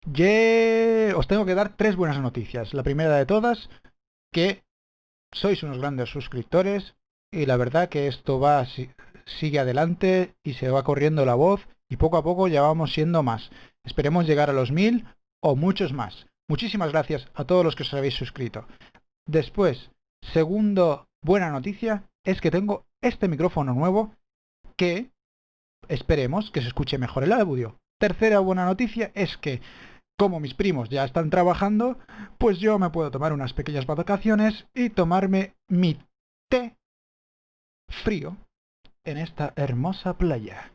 Os tengo que dar tres buenas noticias. La primera de todas, que sois unos grandes suscriptores y la verdad que esto sigue adelante y se va corriendo la voz y poco a poco ya vamos siendo más. Esperemos llegar a los 1000 o muchos más. Muchísimas gracias a todos los que os habéis suscrito. Después, segundo buena noticia es que tengo este micrófono nuevo que esperemos que se escuche mejor el audio. Tercera buena noticia es que como mis primos ya están trabajando, pues yo me puedo tomar unas pequeñas vacaciones y tomarme mi té frío en esta hermosa playa.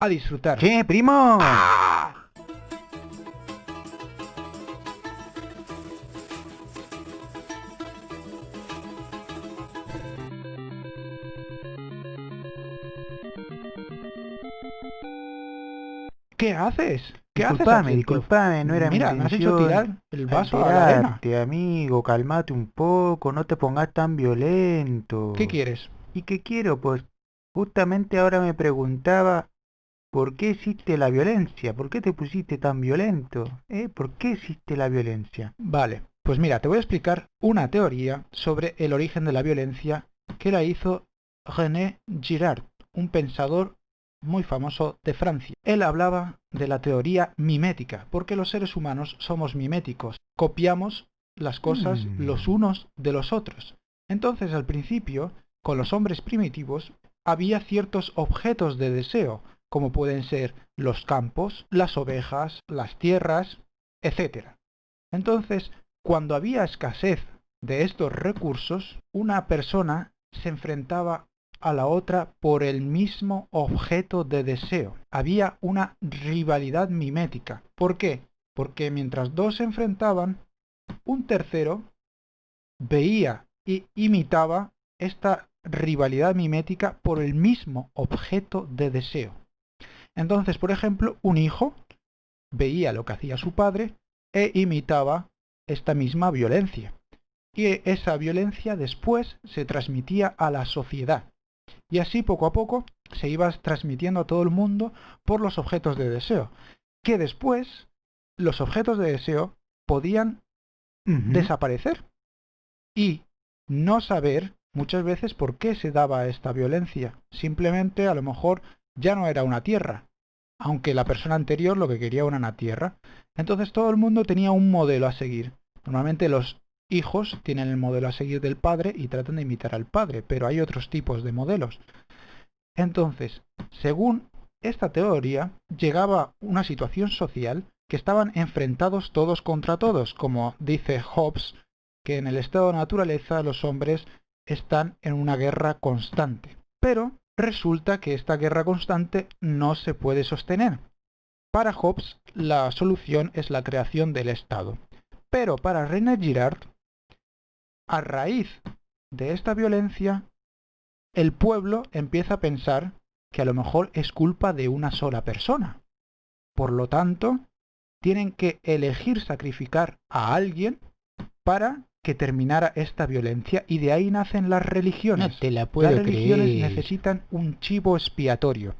A disfrutar. ¿Qué, primo? ¡Ah! ¿Qué haces? ¿Qué haces aquí? Disculpame, no era mi Mira, me has hecho intención tirar el vaso a la arena. alterarte, amigo, calmate un poco, no te pongas tan ¿Qué violento. quieres? ¿Y qué quiero? Pues justamente ahora me preguntaba, ¿por qué existe la violencia? ¿Por qué te pusiste tan violento? ¿Por qué existe la violencia? Vale, pues mira, te voy a explicar una teoría sobre el origen de la violencia que la hizo René Girard, un pensador muy famoso de Francia. Él hablaba de la teoría mimética, porque los seres humanos somos miméticos, copiamos las cosas los unos de los otros. Entonces, al principio, con los hombres primitivos, había ciertos objetos de deseo, como pueden ser los campos, las ovejas, las tierras, etc. Entonces, cuando había escasez de estos recursos, una persona se enfrentaba a la otra por el mismo objeto de deseo. Había una rivalidad mimética. ¿Por qué? Porque mientras dos se enfrentaban, un tercero veía y imitaba esta rivalidad mimética por el mismo objeto de deseo. Entonces, por ejemplo, un hijo veía lo que hacía su padre e imitaba esta misma violencia. Y esa violencia después se transmitía a la sociedad. Y así poco a poco se iba transmitiendo a todo el mundo por los objetos de deseo. Que después los objetos de deseo podían desaparecer y no saber muchas veces por qué se daba esta violencia. Simplemente a lo mejor ya no era una tierra, aunque la persona anterior lo que quería era una tierra. Entonces todo el mundo tenía un modelo a seguir. Normalmente los hijos tienen el modelo a seguir del padre y tratan de imitar al padre, pero hay otros tipos de modelos. Entonces, según esta teoría, llegaba una situación social que estaban enfrentados todos contra todos, como dice Hobbes, que en el estado de naturaleza los hombres están en una guerra constante. Pero resulta que esta guerra constante no se puede sostener. Para Hobbes, la solución es la creación del Estado. Pero para René Girard, a raíz de esta violencia, el pueblo empieza a pensar que a lo mejor es culpa de una sola persona. Por lo tanto, tienen que elegir sacrificar a alguien para que terminara esta violencia y de ahí nacen las religiones. No te la Las puedo religiones creer. necesitan un chivo expiatorio,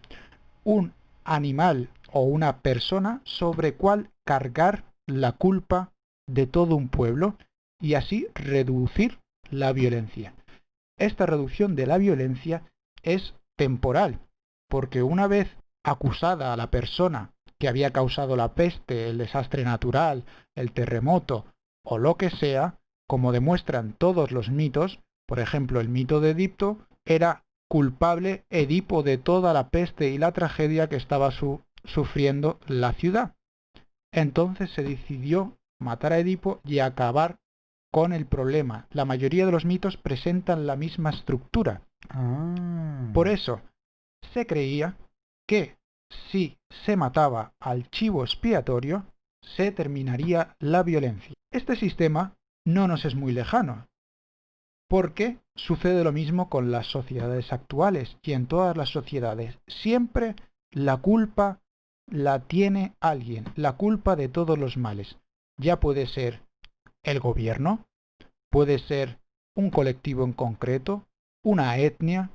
un animal o una persona sobre cual cargar la culpa de todo un pueblo y así reducir la violencia. Esta reducción de la violencia es temporal, porque una vez acusada a la persona que había causado la peste, el desastre natural, el terremoto o lo que sea, como demuestran todos los mitos, por ejemplo el mito de Edipo, era culpable Edipo de toda la peste y la tragedia que estaba sufriendo la ciudad. Entonces se decidió matar a Edipo y acabar con el problema. La mayoría de los mitos presentan la misma estructura. Por eso, se creía que si se mataba al chivo expiatorio, se terminaría la violencia. Este sistema no nos es muy lejano, porque sucede lo mismo con las sociedades actuales y en todas las sociedades. Siempre la culpa la tiene alguien, la culpa de todos los males. Ya puede ser el gobierno, puede ser un colectivo en concreto, una etnia.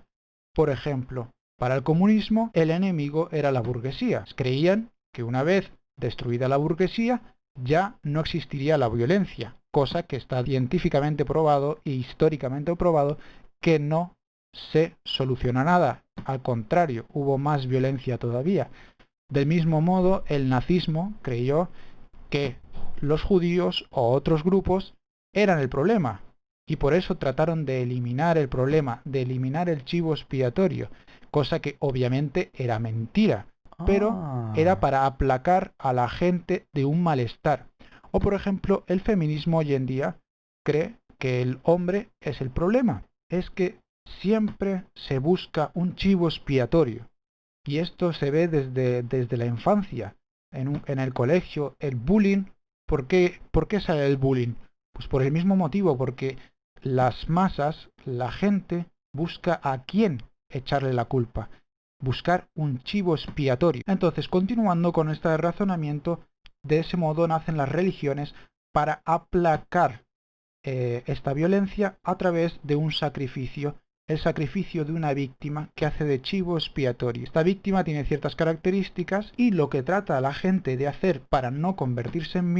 Por ejemplo, para el comunismo el enemigo era la burguesía. Creían que una vez destruida la burguesía ya no existiría la violencia, cosa que está científicamente probado e históricamente probado que no se soluciona nada. Al contrario, hubo más violencia todavía. Del mismo modo, el nazismo creyó que los judíos o otros grupos eran el problema y por eso trataron de eliminar el problema, de eliminar el chivo expiatorio, cosa que obviamente era mentira, pero era para aplacar a la gente de un malestar. O por ejemplo, el feminismo hoy en día cree que el hombre es el problema, es que siempre se busca un chivo expiatorio. Y esto se ve desde la infancia, en el colegio, el bullying. ¿Por qué sale el bullying? Pues por el mismo motivo, porque las masas, la gente, busca a quién echarle la culpa, buscar un chivo expiatorio. Entonces, continuando con este razonamiento, de ese modo nacen las religiones para aplacar esta violencia a través de un sacrificio, el sacrificio de una víctima que hace de chivo expiatorio. Esta víctima tiene ciertas características y lo que trata a la gente de hacer para no convertirse en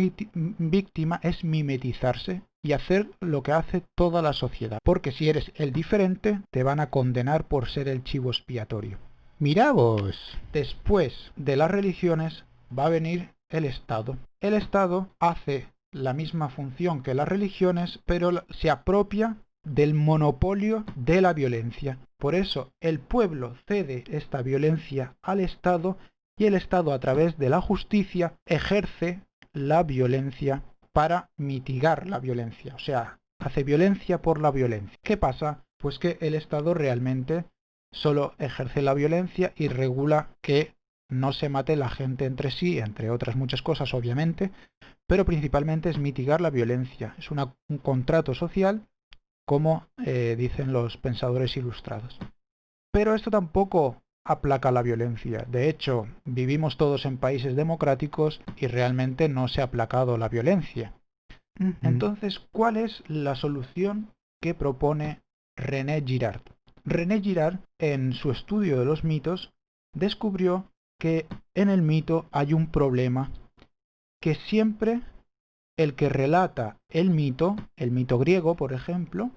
víctima es mimetizarse y hacer lo que hace toda la sociedad. Porque si eres el diferente, te van a condenar por ser el chivo expiatorio. Mirá vos, después de las religiones va a venir el Estado. El Estado hace la misma función que las religiones, pero se apropia del monopolio de la violencia. Por eso el pueblo cede esta violencia al Estado y el Estado a través de la justicia ejerce la violencia para mitigar la violencia. O sea, hace violencia por la violencia. ¿Qué pasa? Pues que el Estado realmente solo ejerce la violencia y regula que no se mate la gente entre sí, entre otras muchas cosas obviamente, pero principalmente es mitigar la violencia. Es un contrato social, como dicen los pensadores ilustrados. Pero esto tampoco aplaca la violencia. De hecho, vivimos todos en países democráticos y realmente no se ha aplacado la violencia. Entonces, ¿cuál es la solución que propone René Girard? René Girard, en su estudio de los mitos, descubrió que en el mito hay un problema, que siempre el que relata el mito griego, por ejemplo,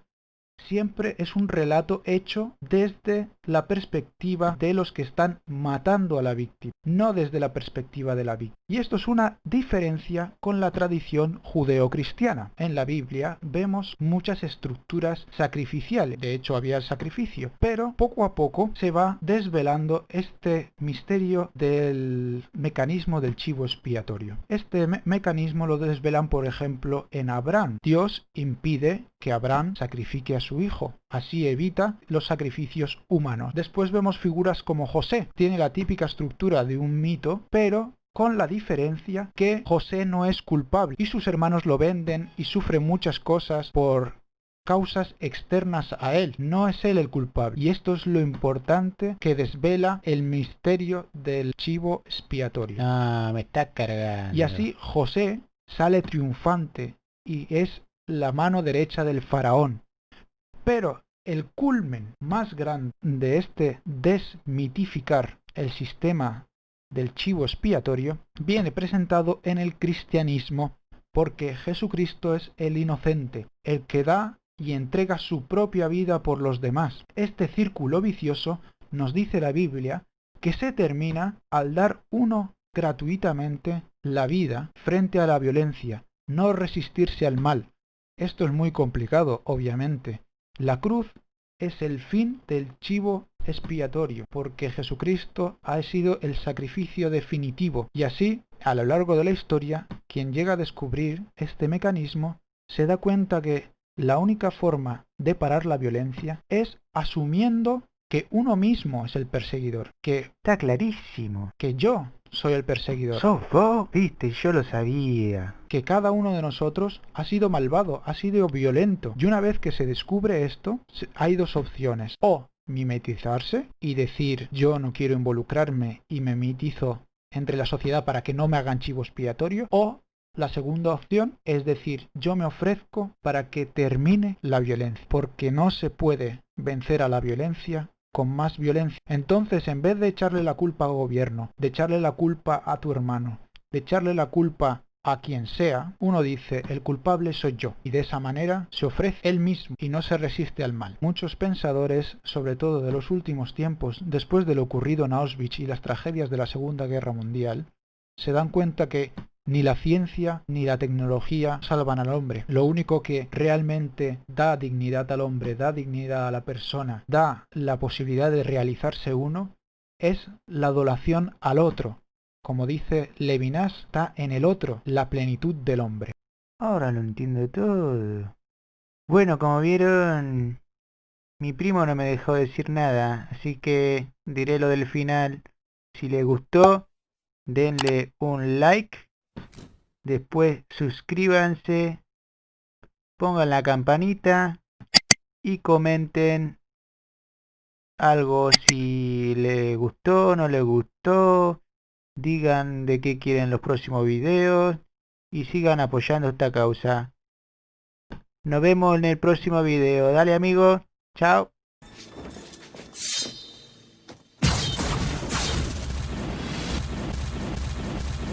siempre es un relato hecho desde la perspectiva de los que están matando a la víctima, no desde la perspectiva de la víctima. Y esto es una diferencia con la tradición judeocristiana. En la Biblia vemos muchas estructuras sacrificiales, de hecho había el sacrificio, pero poco a poco se va desvelando este misterio del mecanismo del chivo expiatorio. Este mecanismo lo desvelan, por ejemplo, en Abraham. Dios impide que Abraham sacrifique a su hijo, así evita los sacrificios humanos. Después vemos figuras como José, tiene la típica estructura de un mito, pero con la diferencia que José no es culpable y sus hermanos lo venden y sufre muchas cosas por causas externas a él, no es él el culpable. Y esto es lo importante que desvela el misterio del chivo expiatorio. No, me está cargando. Y así José sale triunfante y es la mano derecha del faraón. Pero el culmen más grande de este desmitificar el sistema del chivo expiatorio viene presentado en el cristianismo, porque Jesucristo es el inocente, el que da y entrega su propia vida por los demás. Este círculo vicioso, nos dice la Biblia, que se termina al dar uno gratuitamente la vida frente a la violencia, no resistirse al mal. Esto es muy complicado, obviamente. La cruz es el fin del chivo expiatorio, porque Jesucristo ha sido el sacrificio definitivo, y así, a lo largo de la historia, quien llega a descubrir este mecanismo se da cuenta que la única forma de parar la violencia es asumiendo que uno mismo es el perseguidor, que Está clarísimo. que yo soy el perseguidor, ¿Sos vos? Viste, yo lo sabía. que cada uno de nosotros ha sido malvado, ha sido violento. Y una vez que se descubre esto, hay dos opciones: o mimetizarse y decir yo no quiero involucrarme y me mimetizo entre la sociedad para que no me hagan chivo expiatorio, o la segunda opción es decir yo me ofrezco para que termine la violencia, porque no se puede vencer a la violencia con más violencia. Entonces, en vez de echarle la culpa al gobierno, de echarle la culpa a tu hermano, de echarle la culpa a quien sea, uno dice el culpable soy yo, y de esa manera se ofrece él mismo y no se resiste al mal. Muchos pensadores, sobre todo de los últimos tiempos, después de lo ocurrido en Auschwitz y las tragedias de la Segunda Guerra Mundial, se dan cuenta que ni la ciencia ni la tecnología salvan al hombre. Lo único que realmente da dignidad al hombre, da dignidad a la persona, da la posibilidad de realizarse uno, es la adoración al otro. Como dice Levinas, está en el otro la plenitud del hombre. Ahora lo entiendo todo. Bueno, como vieron, mi primo no me dejó decir nada, así que diré lo del final. Si les gustó, denle un like, después suscríbanse, pongan la campanita y comenten algo si les gustó, no les gustó, digan de qué quieren los próximos videos y sigan apoyando esta causa. Nos vemos en el próximo video. Dale amigos, chao.